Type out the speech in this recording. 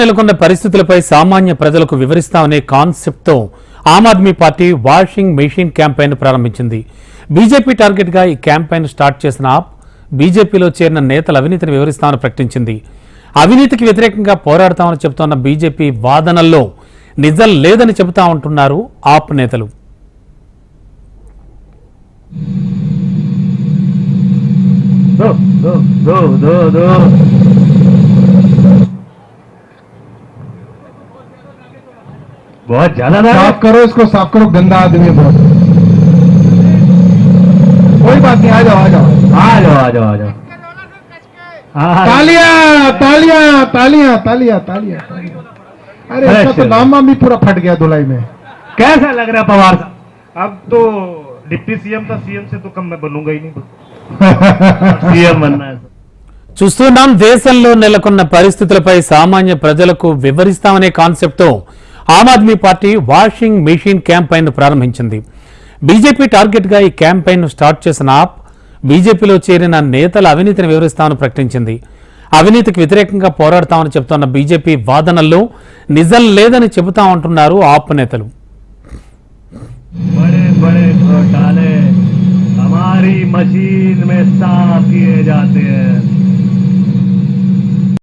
నెలకొన్న పరిస్థితులపై సామాన్య ప్రజలకు వివరిస్తామనే కాన్సెప్ట్తో Aam Aadmi Party washing machine campaign ప్రారంభించింది. బీజేపీ టార్గెట్గా ఈ క్యాంపెయిన్ స్టార్ట్ చేసిన ఆప్ బీజేపీలో చేరిన నేతల అవినీతిని వివరిస్తామని ప్రకటించింది. అవినీతికి వ్యతిరేకంగా పోరాడతామని చెబుతోన్న బీజేపీ వాదనల్లో నిజం లేదని చెబుతా ఉంటున్నారు ఆప్ నేతలు. बहुत ज्यादा साफ करो इसको, साफ करो, गंदा आदमी है बहुत। कोई बात नहीं, आ जाओ आ जाओ आ जाओ आ जाओ आ जाओ। तालियां तालियां तालियां तालियां तालियां। अरे इसका तो नाम भी पूरा फट गया धुलाई में। कैसा लग रहा है पवार साहब? अब तो डिप्टी सीएम था, सीएम से तो कम मैं बनूंगा ही नहीं, सीएम बनना है। చూస్తున్నాం, దేశంలో నెలకొన్న పరిస్థితులపై సామాన్య ప్రజలకు వివరిస్తామనే కాన్సెప్ట్తో Aam Aadmi Party washing machine campaign ప్రారంభించింది. బీజేపీ టార్గెట్గా ఈ క్యాంపెయిన్ స్టార్ట్ చేసిన ఆప్ బీజేపీలో చేరిన నేతల అవినీతిని వివరిస్తామని ప్రకటించింది. అవినీతికి వ్యతిరేకంగా పోరాడతామని చెబుతున్న బీజేపీ వాదనల్లో నిజం లేదని చెబుతా ఉంటున్నారు ఆప్ నేతలు. बड़े बड़े घोटाले हमारी मशीन में साफ किए जाते हैं।